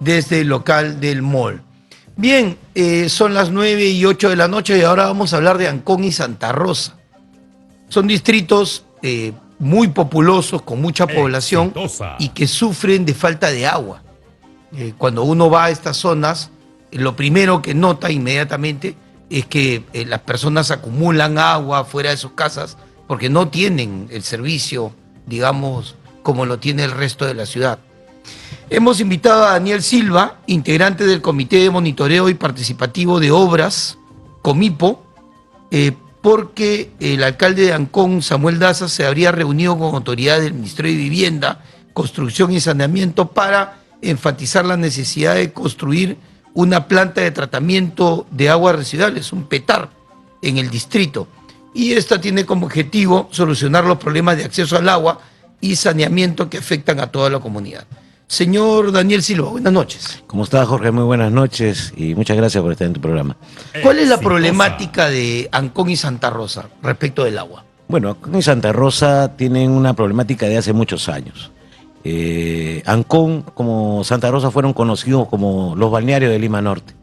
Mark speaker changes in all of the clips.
Speaker 1: desde el local del mall. Bien, son las 9:08 de la noche y ahora vamos a hablar de Ancón y Santa Rosa. Son distritos muy populosos, con mucha población y que sufren de falta de agua. Cuando uno va a estas zonas, lo primero que nota inmediatamente es que las personas acumulan agua fuera de sus casas porque no tienen el servicio, digamos, como lo tiene el resto de la ciudad. Hemos invitado a Daniel Silva, integrante del Comité de Monitoreo y Participativo de Obras, Comipo, porque el alcalde de Ancón, Samuel Daza, se habría reunido con autoridades del Ministerio de Vivienda, Construcción y Saneamiento para enfatizar la necesidad de construir una planta de tratamiento de aguas residuales, un PETAR, en el distrito. Y esta tiene como objetivo solucionar los problemas de acceso al agua y saneamiento que afectan a toda la comunidad. Señor Daniel Silva, buenas noches.
Speaker 2: ¿Cómo está, Jorge? Muy buenas noches y muchas gracias por estar en tu programa.
Speaker 1: ¿Cuál es la problemática de Ancón y Santa Rosa respecto del agua?
Speaker 2: Bueno, Ancón y Santa Rosa tienen una problemática de hace muchos años. Ancón como Santa Rosa fueron conocidos como los balnearios de Lima Norte.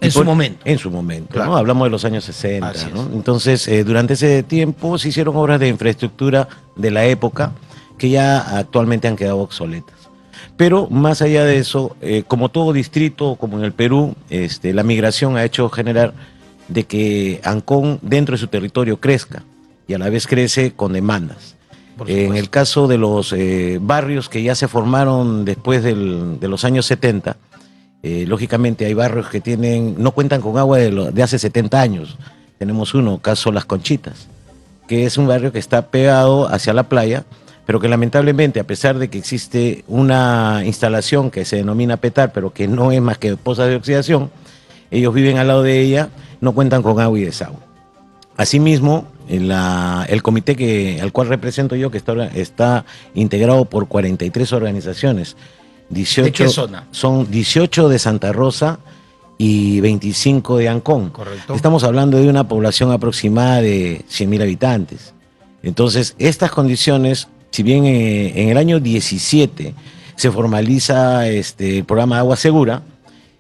Speaker 1: En su momento.
Speaker 2: En su momento,
Speaker 1: claro.
Speaker 2: ¿no? Hablamos de los años 60,
Speaker 1: Así
Speaker 2: ¿no?
Speaker 1: es.
Speaker 2: Entonces, durante ese tiempo se hicieron obras de infraestructura de la época que ya actualmente han quedado obsoletas. Pero más allá de eso, como todo distrito, como en el Perú, la migración ha hecho generar de que Ancón dentro de su territorio crezca y a la vez crece con demandas. En el caso de los barrios que ya se formaron después de los años 70, lógicamente hay barrios que no cuentan con agua de hace 70 años. Tenemos uno, caso Las Conchitas, que es un barrio que está pegado hacia la playa, pero que lamentablemente, a pesar de que existe una instalación que se denomina PETAR, pero que no es más que pozas de oxidación, ellos viven al lado de ella, no cuentan con agua y desagüe. Asimismo, el comité al cual represento yo, que está integrado por 43 organizaciones. 18,
Speaker 1: ¿de qué zona?
Speaker 2: Son 18 de Santa Rosa y 25 de Ancón.
Speaker 1: Correcto.
Speaker 2: Estamos hablando de una población aproximada de 100.000 habitantes. Entonces, estas condiciones, si bien en el año 17 se formaliza el programa Agua Segura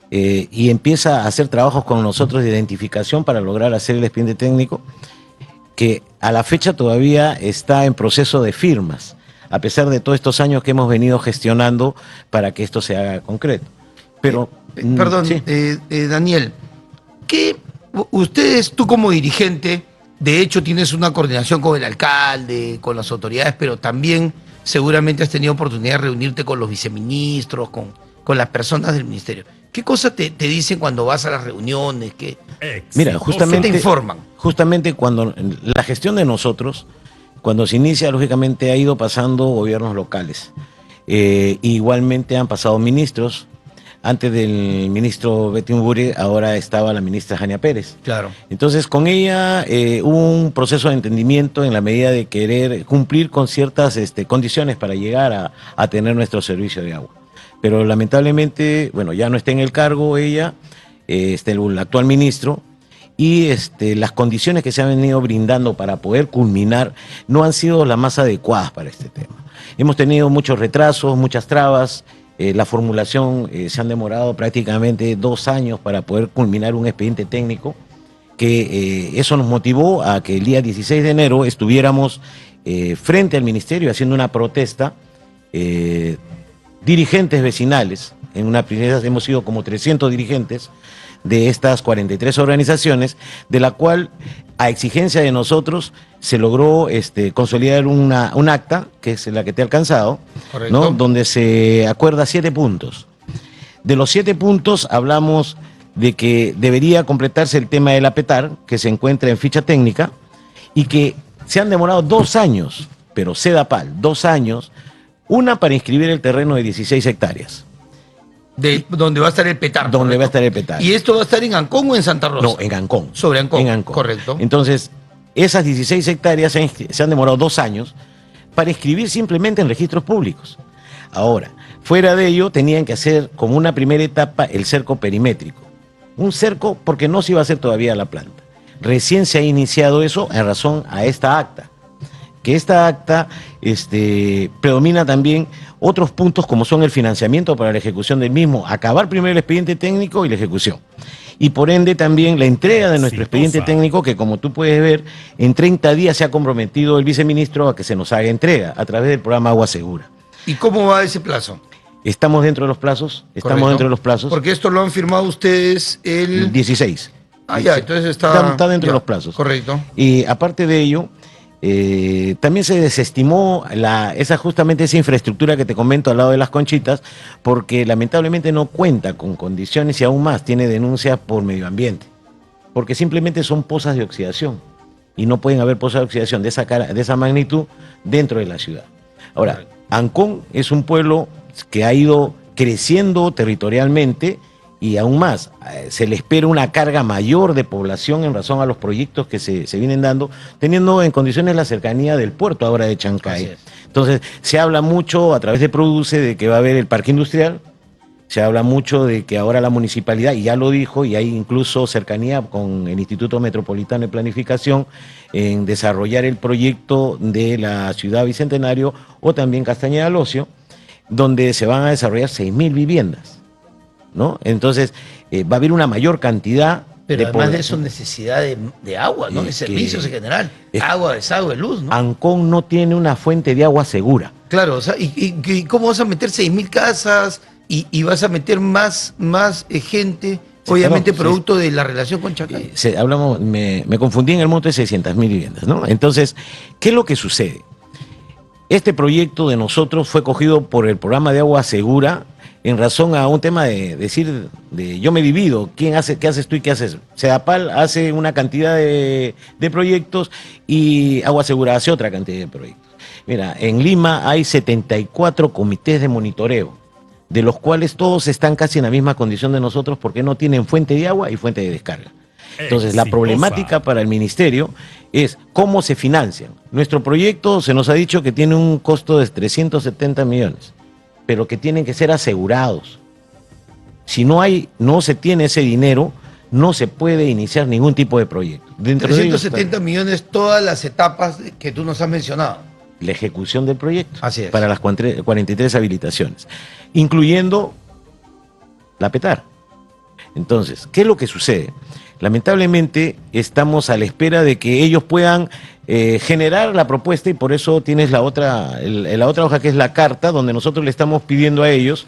Speaker 2: y empieza a hacer trabajos con nosotros de identificación para lograr hacer el expediente técnico, que a la fecha todavía está en proceso de firmas, a pesar de todos estos años que hemos venido gestionando para que esto se haga concreto. Pero,
Speaker 1: perdón,
Speaker 2: sí.
Speaker 1: Daniel, tú como dirigente, de hecho tienes una coordinación con el alcalde, con las autoridades, pero también seguramente has tenido oportunidad de reunirte con los viceministros, con las personas del ministerio. ¿Qué cosas te dicen cuando vas a las reuniones?
Speaker 2: Mira, justamente,
Speaker 1: ¿qué te informan?
Speaker 2: Justamente cuando la gestión de nosotros, cuando se inicia, lógicamente ha ido pasando gobiernos locales. Igualmente han pasado ministros. Antes del ministro Betty Mbure, ahora estaba la ministra Jania Pérez.
Speaker 1: Claro.
Speaker 2: Entonces, con ella hubo un proceso de entendimiento en la medida de querer cumplir con ciertas condiciones para llegar a tener nuestro servicio de agua. Pero lamentablemente, bueno, ya no está en el cargo ella, el actual ministro, y las condiciones que se han venido brindando para poder culminar no han sido las más adecuadas para este tema. Hemos tenido muchos retrasos, muchas trabas. La formulación se han demorado prácticamente 2 años para poder culminar un expediente técnico, que eso nos motivó a que el día 16 de enero estuviéramos frente al ministerio haciendo una protesta, dirigentes vecinales, en una primera hemos sido como 300 dirigentes de estas 43 organizaciones, de la cual, a exigencia de nosotros, se logró consolidar un acta, que es la que te he alcanzado, ¿no? Donde se acuerda 7 puntos. De los 7 puntos hablamos de que debería completarse el tema de la PETAR, que se encuentra en ficha técnica, y que se han demorado 2 años, pero CEDAPAL, 2 años, una para inscribir el terreno de 16 hectáreas.
Speaker 1: Donde va a estar el PETAR.
Speaker 2: Donde va a estar el PETAR.
Speaker 1: ¿Y esto va a estar en Ancón o en Santa Rosa?
Speaker 2: No, en Ancón.
Speaker 1: Sobre Ancón.
Speaker 2: En Ancón.
Speaker 1: Correcto.
Speaker 2: Entonces, esas 16 hectáreas se han demorado 2 años para inscribir simplemente en registros públicos. Ahora, fuera de ello, tenían que hacer como una primera etapa el cerco perimétrico. Un cerco porque no se iba a hacer todavía la planta. Recién se ha iniciado eso en razón a esta acta, que esta acta predomina también otros puntos como son el financiamiento para la ejecución del mismo, acabar primero el expediente técnico y la ejecución. Y por ende también la entrega de nuestro expediente técnico, que como tú puedes ver, en 30 días se ha comprometido el viceministro a que se nos haga entrega a través del programa Agua Segura.
Speaker 1: ¿Y cómo va ese plazo?
Speaker 2: Estamos dentro de los plazos,
Speaker 1: Porque esto lo han firmado ustedes el
Speaker 2: 16.
Speaker 1: Ah, ya, entonces está
Speaker 2: dentro de los plazos.
Speaker 1: Correcto.
Speaker 2: Y aparte de ello, también se desestimó justamente esa infraestructura que te comento al lado de las Conchitas, porque lamentablemente no cuenta con condiciones y aún más tiene denuncias por medio ambiente, porque simplemente son pozas de oxidación y no pueden haber pozas de oxidación de esa magnitud dentro de la ciudad. Ahora, Ancón es un pueblo que ha ido creciendo territorialmente y aún más, se le espera una carga mayor de población en razón a los proyectos que se vienen dando, teniendo en condiciones la cercanía del puerto ahora de Chancay. Entonces, se habla mucho a través de Produce de que va a haber el parque industrial, se habla mucho de que ahora la municipalidad, y ya lo dijo, y hay incluso cercanía con el Instituto Metropolitano de Planificación en desarrollar el proyecto de la ciudad Bicentenario o también Castañeda del Ocio, donde se van a desarrollar 6.000 viviendas, ¿no? Entonces, va a haber una mayor cantidad.
Speaker 1: Pero además de eso, necesidad de agua, ¿no? De servicios en general. Agua, desagüe, luz, ¿no?
Speaker 2: Ancón no tiene una fuente de agua segura.
Speaker 1: Claro, o sea, ¿y cómo vas a meter 6.000 casas y vas a meter más gente, obviamente producto de la relación con Chancay?
Speaker 2: Me confundí en el monto de 600.000 viviendas, ¿no? Entonces, ¿qué es lo que sucede? Este proyecto de nosotros fue cogido por el programa de agua segura en razón a un tema de decir, yo me divido, ¿qué haces tú y qué haces? Sedapal hace una cantidad de proyectos y Agua Segura hace otra cantidad de proyectos. Mira, en Lima hay 74 comités de monitoreo, de los cuales todos están casi en la misma condición de nosotros porque no tienen fuente de agua y fuente de descarga. Entonces, la problemática para el ministerio es cómo se financian. Nuestro proyecto se nos ha dicho que tiene un costo de 370 millones, pero que tienen que ser asegurados. Si no se tiene ese dinero, no se puede iniciar ningún tipo de proyecto.
Speaker 1: Dentro 370 millones todas las etapas que tú nos has mencionado.
Speaker 2: La ejecución del proyecto.
Speaker 1: Así es.
Speaker 2: Para las 43 habilitaciones, incluyendo la PETAR. Entonces, ¿qué es lo que sucede? Lamentablemente estamos a la espera de que ellos puedan generar la propuesta y por eso tienes la otra hoja que es la carta donde nosotros le estamos pidiendo a ellos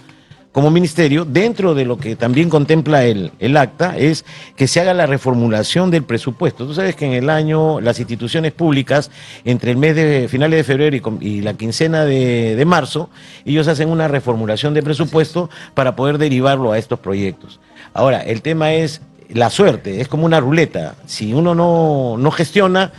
Speaker 2: como ministerio, dentro de lo que también contempla el acta, es que se haga la reformulación del presupuesto. Tú sabes que en el año las instituciones públicas, entre el mes de finales de febrero y la quincena de marzo, ellos hacen una reformulación de presupuesto para poder derivarlo a estos proyectos. Ahora, el tema es la suerte, es como una ruleta. Si uno no gestiona,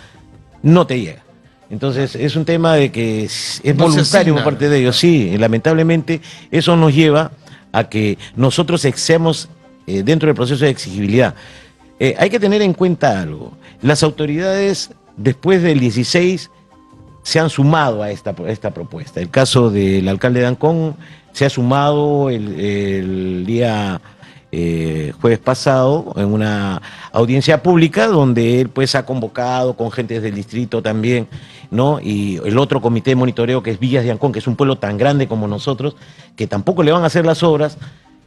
Speaker 2: no te llega. Entonces, es un tema de que es voluntario por parte de ellos. Sí, lamentablemente, eso nos lleva a que nosotros excedamos dentro del proceso de exigibilidad. Hay que tener en cuenta algo. Las autoridades, después del 16, se han sumado a esta propuesta. El caso del alcalde de Ancón se ha sumado el día jueves pasado en una audiencia pública donde él pues ha convocado con gente del distrito también, ¿no? Y el otro comité de monitoreo que es Villas de Ancón, que es un pueblo tan grande como nosotros, que tampoco le van a hacer las obras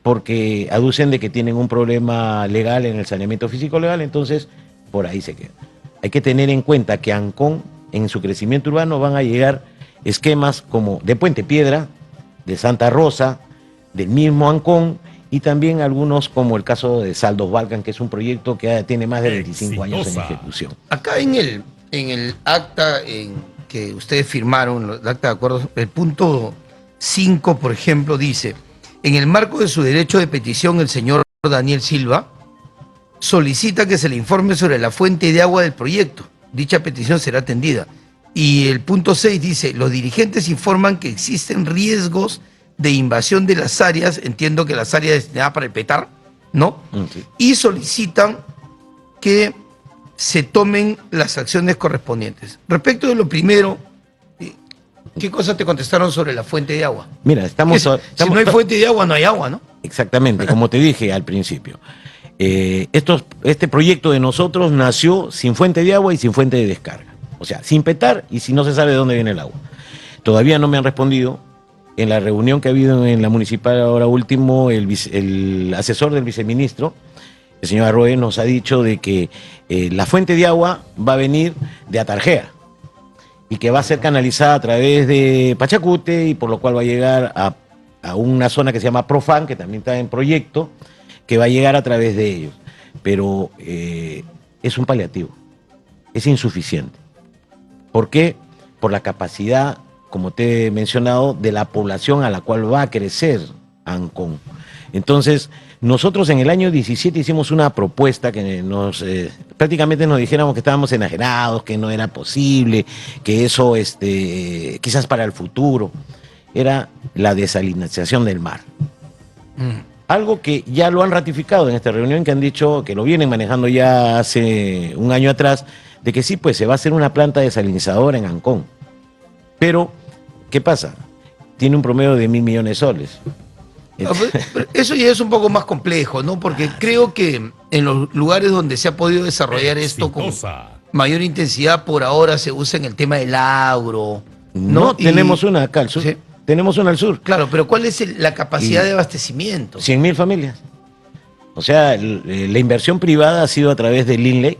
Speaker 2: porque aducen de que tienen un problema legal en el saneamiento físico legal, entonces por ahí se queda. Hay que tener en cuenta que Ancón, en su crecimiento urbano, van a llegar esquemas como de Puente Piedra, de Santa Rosa, del mismo Ancón, y también algunos como el caso de Saldos Balcan, que es un proyecto que tiene más de 25 años en ejecución.
Speaker 1: Acá en el acta que ustedes firmaron, el acta de acuerdo, el punto 5, por ejemplo, dice: en el marco de su derecho de petición, el señor Daniel Silva solicita que se le informe sobre la fuente de agua del proyecto. Dicha petición será atendida. Y el punto 6 dice: los dirigentes informan que existen riesgos de invasión de las áreas, entiendo que las áreas destinadas para el PETAR, ¿no? Sí. Y solicitan que se tomen las acciones correspondientes. Respecto de lo primero, ¿qué cosas te contestaron sobre la fuente de agua?
Speaker 2: Mira, si
Speaker 1: no hay fuente de agua, no hay agua, ¿no?
Speaker 2: Exactamente, como te dije al principio. Este proyecto de nosotros nació sin fuente de agua y sin fuente de descarga. O sea, sin petar y si no se sabe de dónde viene el agua. Todavía no me han respondido. En la reunión que ha habido en la municipal ahora último, el asesor del viceministro, el señor Arroyo, nos ha dicho de que la fuente de agua va a venir de Atarjea y que va a ser canalizada a través de Pachacute y por lo cual va a llegar a una zona que se llama Profan, que también está en proyecto, que va a llegar a través de ellos. Pero es un paliativo, es insuficiente. ¿Por qué? Por la capacidad, como te he mencionado, de la población a la cual va a crecer Ancón. Entonces, nosotros en el año 17 hicimos una propuesta que prácticamente nos dijéramos que estábamos enajenados, que no era posible, que eso quizás para el futuro, era la desalinización del mar. Algo que ya lo han ratificado en esta reunión, que han dicho que lo vienen manejando ya hace un año atrás, de que sí, pues se va a hacer una planta desalinizadora en Ancón. Pero, ¿qué pasa? Tiene un promedio de 1.000 millones de soles.
Speaker 1: Pero eso ya es un poco más complejo, ¿no? Porque creo que en los lugares donde se ha podido desarrollar esto con mayor intensidad, por ahora se usa en el tema del agro.
Speaker 2: No, tenemos una acá al sur.
Speaker 1: Sí.
Speaker 2: Tenemos una al sur.
Speaker 1: Claro, pero ¿cuál es la capacidad de abastecimiento?
Speaker 2: 100.000 familias. O sea, la inversión privada ha sido a través del INLE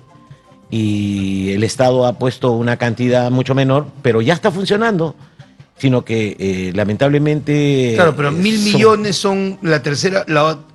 Speaker 2: y el Estado ha puesto una cantidad mucho menor, pero ya está funcionando. Sino que lamentablemente...
Speaker 1: Claro, pero 1.000 millones son la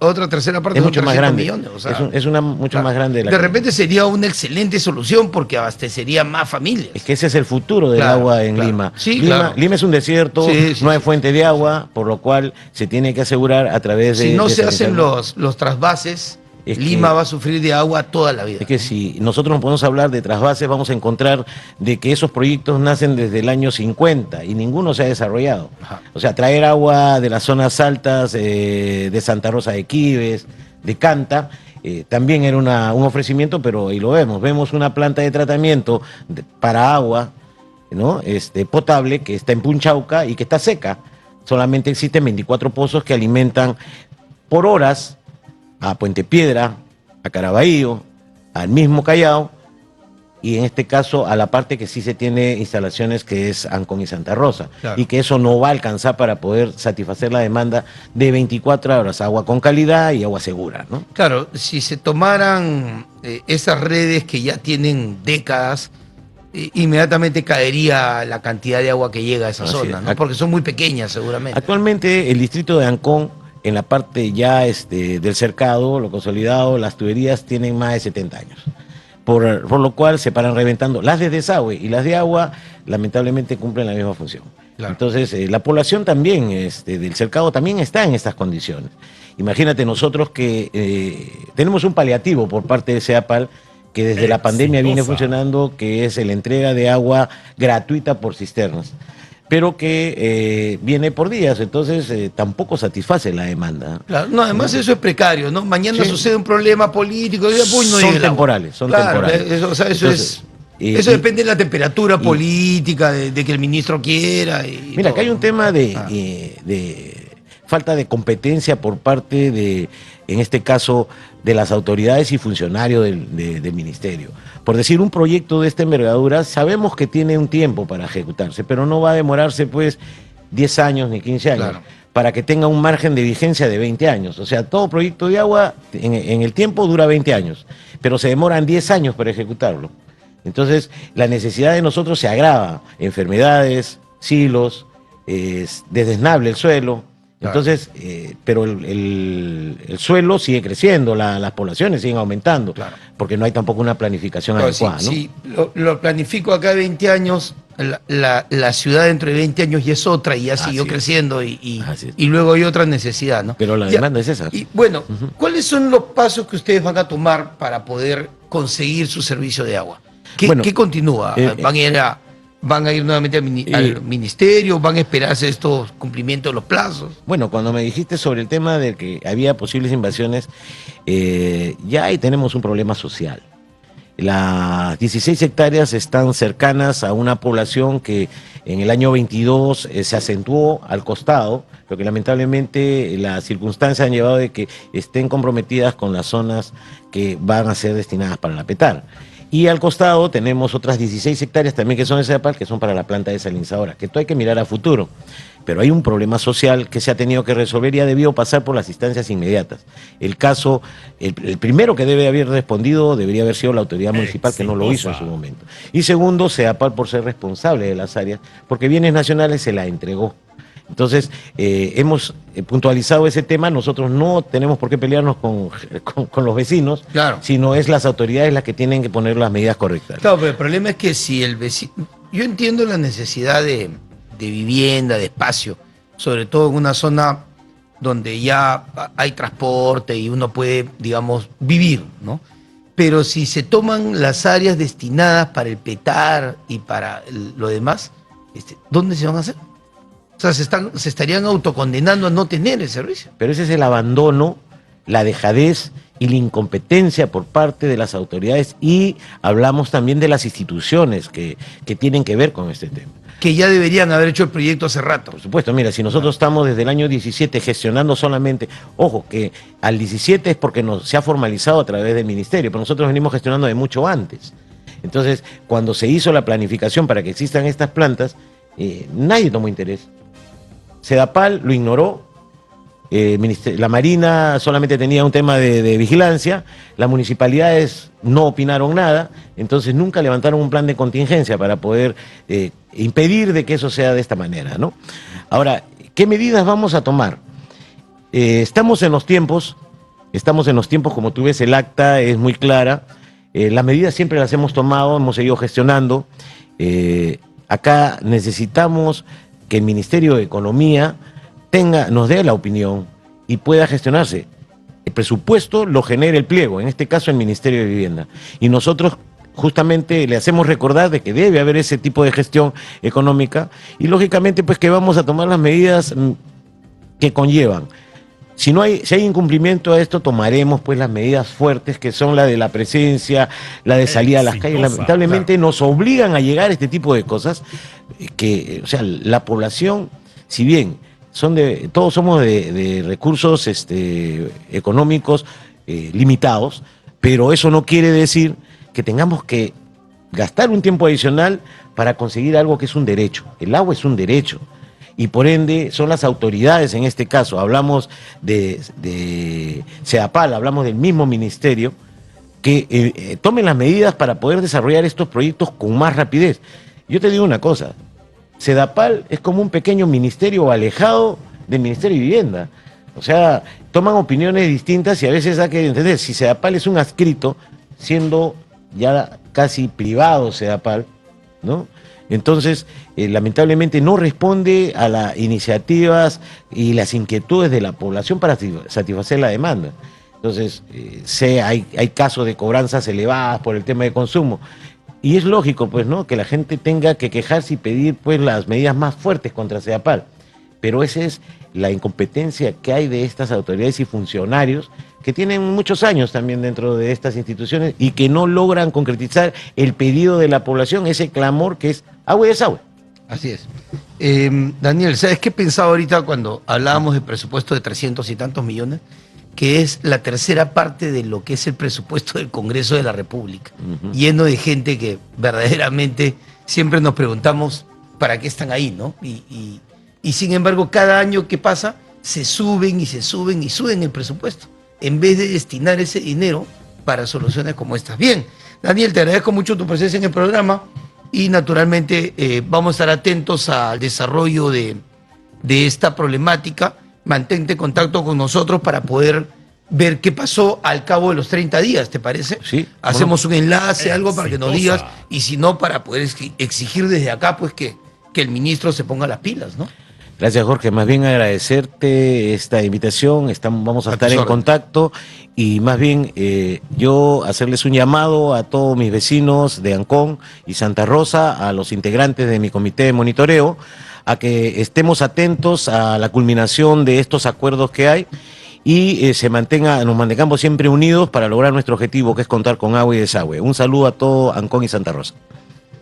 Speaker 1: otra tercera parte,
Speaker 2: es
Speaker 1: son
Speaker 2: mucho
Speaker 1: 300
Speaker 2: más grande.
Speaker 1: millones. O sea,
Speaker 2: es una mucho
Speaker 1: claro,
Speaker 2: más grande.
Speaker 1: De repente sería una excelente solución porque abastecería más familias.
Speaker 2: Es que ese es el futuro del agua en Lima.
Speaker 1: Sí,
Speaker 2: Lima es un desierto,
Speaker 1: Sí,
Speaker 2: no hay fuente de agua, por lo cual se tiene que asegurar a través de...
Speaker 1: Si no
Speaker 2: de
Speaker 1: se hacen
Speaker 2: sanitario.
Speaker 1: los trasvases,
Speaker 2: Es
Speaker 1: Lima
Speaker 2: que-
Speaker 1: va a sufrir de agua toda la vida.
Speaker 2: Es que si nosotros nos podemos hablar de trasvases, vamos a encontrar de que esos proyectos nacen desde el año 50 y ninguno se ha desarrollado.
Speaker 1: Ajá.
Speaker 2: O sea, traer agua de las zonas altas, de Santa Rosa de Quibes, de Canta, también era un ofrecimiento, pero ahí lo vemos. Vemos una planta de tratamiento para agua, ¿no? Potable que está en Punchauca y que está seca. Solamente existen 24 pozos que alimentan por horas a Puente Piedra, a Caraballo, al mismo Callao, y en este caso a la parte que sí se tiene instalaciones, que es Ancón y Santa Rosa,
Speaker 1: Claro.
Speaker 2: y que eso no va a alcanzar para poder satisfacer la demanda de 24 horas, agua con calidad y agua segura, ¿no?
Speaker 1: Claro, si se tomaran esas redes que ya tienen décadas, inmediatamente caería la cantidad de agua que llega a esa
Speaker 2: Así
Speaker 1: zona,
Speaker 2: es.
Speaker 1: ¿no? Porque son muy pequeñas seguramente.
Speaker 2: Actualmente el distrito de Ancón, en la parte ya del cercado, lo consolidado, las tuberías tienen más de 70 años. Por lo cual se paran reventando. Las de desagüe y las de agua, lamentablemente cumplen la misma función.
Speaker 1: Claro.
Speaker 2: Entonces, la población también del cercado también está en estas condiciones. Imagínate nosotros que tenemos un paliativo por parte de CEAPAL, que desde la pandemia viene funcionando, que es la entrega de agua gratuita por cisternas, pero que viene por días, entonces tampoco satisface la demanda.
Speaker 1: Claro, no, además eso es precario, ¿no? Mañana
Speaker 2: Sí.
Speaker 1: sucede un problema político y ya, pues, no
Speaker 2: Son
Speaker 1: llega el agua.
Speaker 2: temporales, son
Speaker 1: Claro,
Speaker 2: temporales.
Speaker 1: Eso, o sea, eso
Speaker 2: Entonces,
Speaker 1: eso depende de la temperatura
Speaker 2: y-
Speaker 1: política, de que el ministro quiera. Y
Speaker 2: Mira,
Speaker 1: todo,
Speaker 2: acá hay un
Speaker 1: ¿no?
Speaker 2: tema
Speaker 1: Ah.
Speaker 2: de falta de competencia por parte de, en este caso, de las autoridades y funcionarios del ministerio. Por decir, un proyecto de esta envergadura, sabemos que tiene un tiempo para ejecutarse, pero no va a demorarse, pues, 10 años ni 15 años,
Speaker 1: Claro.
Speaker 2: para que tenga un margen de vigencia de 20 años. O sea, todo proyecto de agua en el tiempo dura 20 años, pero se demoran 10 años para ejecutarlo. Entonces, la necesidad de nosotros se agrava. Enfermedades, silos, desdesnable el suelo.
Speaker 1: Claro.
Speaker 2: Entonces, pero el suelo sigue creciendo, las poblaciones siguen aumentando,
Speaker 1: Claro.
Speaker 2: porque no hay tampoco una planificación
Speaker 1: Claro,
Speaker 2: adecuada, ¿no?
Speaker 1: si lo planifico acá 20 años, la ciudad dentro de 20 años ya es otra y ya siguió
Speaker 2: Así es.
Speaker 1: creciendo y
Speaker 2: Así es.
Speaker 1: luego hay otra necesidad, ¿no?
Speaker 2: Pero la
Speaker 1: Ya,
Speaker 2: demanda es esa.
Speaker 1: Y bueno, ¿cuáles son los pasos que ustedes van a tomar para poder conseguir su servicio de agua?
Speaker 2: Bueno,
Speaker 1: ¿Qué continúa? ¿Van a ir nuevamente al ministerio? ¿Van a esperarse estos cumplimientos de los plazos?
Speaker 2: Bueno, cuando me dijiste sobre el tema de que había posibles invasiones, ya ahí tenemos un problema social. Las 16 hectáreas están cercanas a una población que en el año 22 se acentuó al costado, pero que lamentablemente las circunstancias han llevado de que estén comprometidas con las zonas que van a ser destinadas para la PETAR. Y al costado tenemos otras 16 hectáreas también que son de Sedapal, que son para la planta desalinizadora, que esto hay que mirar a futuro. Pero hay un problema social que se ha tenido que resolver y ha debido pasar por las instancias inmediatas. El caso, el primero que debe haber respondido debería haber sido la autoridad municipal, que no lo hizo en su momento. Y segundo, Sedapal por ser responsable de las áreas, porque Bienes Nacionales se la entregó. Entonces, hemos puntualizado ese tema. Nosotros no tenemos por qué pelearnos con los vecinos,
Speaker 1: Claro.
Speaker 2: sino es las autoridades las que tienen que poner las medidas correctas.
Speaker 1: Claro, pero el problema es que si el vecino... Yo entiendo la necesidad de vivienda, de espacio, sobre todo en una zona donde ya hay transporte y uno puede, digamos, vivir, ¿no? Pero si se toman las áreas destinadas para el petar y para lo demás, ¿dónde se van a hacer? O sea, se estarían autocondenando a no tener el servicio.
Speaker 2: Pero ese es el abandono, la dejadez y la incompetencia por parte de las autoridades, y hablamos también de las instituciones que tienen que ver con este tema.
Speaker 1: Que ya deberían haber hecho el proyecto hace rato.
Speaker 2: Por supuesto, mira, si nosotros estamos desde el año 17 gestionando solamente, ojo, que al 17 es porque se ha formalizado a través del ministerio, pero nosotros venimos gestionando de mucho antes. Entonces, cuando se hizo la planificación para que existan estas plantas, nadie tomó interés. Sedapal lo ignoró, la Marina solamente tenía un tema de vigilancia, las municipalidades no opinaron nada, entonces nunca levantaron un plan de contingencia para poder impedir de que eso sea de esta manera, ¿no? Ahora, ¿qué medidas vamos a tomar? Estamos en los tiempos, como tú ves, el acta es muy clara, las medidas siempre las hemos tomado, hemos seguido gestionando. Acá necesitamos que el Ministerio de Economía nos dé la opinión y pueda gestionarse. El presupuesto lo genera el pliego, en este caso el Ministerio de Vivienda. Y nosotros justamente le hacemos recordar de que debe haber ese tipo de gestión económica y lógicamente pues que vamos a tomar las medidas que conllevan. Si hay incumplimiento a esto, tomaremos pues las medidas fuertes, que son la de la presencia, la de salida a las calles. Lamentablemente nos obligan a llegar a este tipo de cosas, o sea, la población, si bien todos somos de recursos económicos limitados, pero eso no quiere decir que tengamos que gastar un tiempo adicional para conseguir algo que es un derecho. El agua es un derecho. Y por ende son las autoridades, en este caso, hablamos de Sedapal, hablamos del mismo ministerio, que tomen las medidas para poder desarrollar estos proyectos con más rapidez. Yo te digo una cosa, Sedapal es como un pequeño ministerio alejado del Ministerio de Vivienda. O sea, toman opiniones distintas y a veces hay que entender, si Sedapal es un adscrito, siendo ya casi privado Sedapal, ¿no? Entonces, lamentablemente no responde a las iniciativas y las inquietudes de la población para satisfacer la demanda. Entonces, hay casos de cobranzas elevadas por el tema de consumo. Y es lógico, pues, ¿no?, que la gente tenga que quejarse y pedir, pues, las medidas más fuertes contra Sedapal. Pero esa es la incompetencia que hay de estas autoridades y funcionarios que tienen muchos años también dentro de estas instituciones y que no logran concretizar el pedido de la población, ese clamor que es agua y desagüe.
Speaker 1: Así es. Daniel, ¿sabes qué pensaba ahorita cuando hablábamos del presupuesto de 300 y tantos millones? Que es la tercera parte de lo que es el presupuesto del Congreso de la República, lleno de gente que verdaderamente siempre nos preguntamos para qué están ahí, ¿no? Y sin embargo, cada año que pasa, se suben y se suben y suben el presupuesto, en vez de destinar ese dinero para soluciones como estas. Bien, Daniel, te agradezco mucho tu presencia en el programa y naturalmente vamos a estar atentos al desarrollo de esta problemática. Mantente en contacto con nosotros para poder ver qué pasó al cabo de los 30 días, ¿te parece?
Speaker 2: Sí.
Speaker 1: Hacemos un enlace, algo para que nos digas, y si no, para poder exigir desde acá, pues que el ministro se ponga las pilas, ¿no?
Speaker 2: Gracias, Jorge. Más bien agradecerte esta invitación. Vamos a estar en contacto y más bien yo hacerles un llamado a todos mis vecinos de Ancón y Santa Rosa, a los integrantes de mi comité de monitoreo, a que estemos atentos a la culminación de estos acuerdos que hay y nos mantengamos siempre unidos para lograr nuestro objetivo, que es contar con agua y desagüe. Un saludo a todo Ancón y Santa Rosa.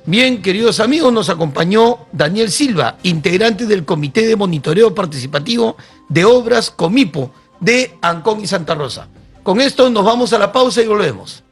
Speaker 1: Bien, queridos amigos, nos acompañó Daniel Silva, integrante del Comité de Monitoreo Participativo de Obras Comipo de Ancón y Santa Rosa. Con esto nos vamos a la pausa y volvemos.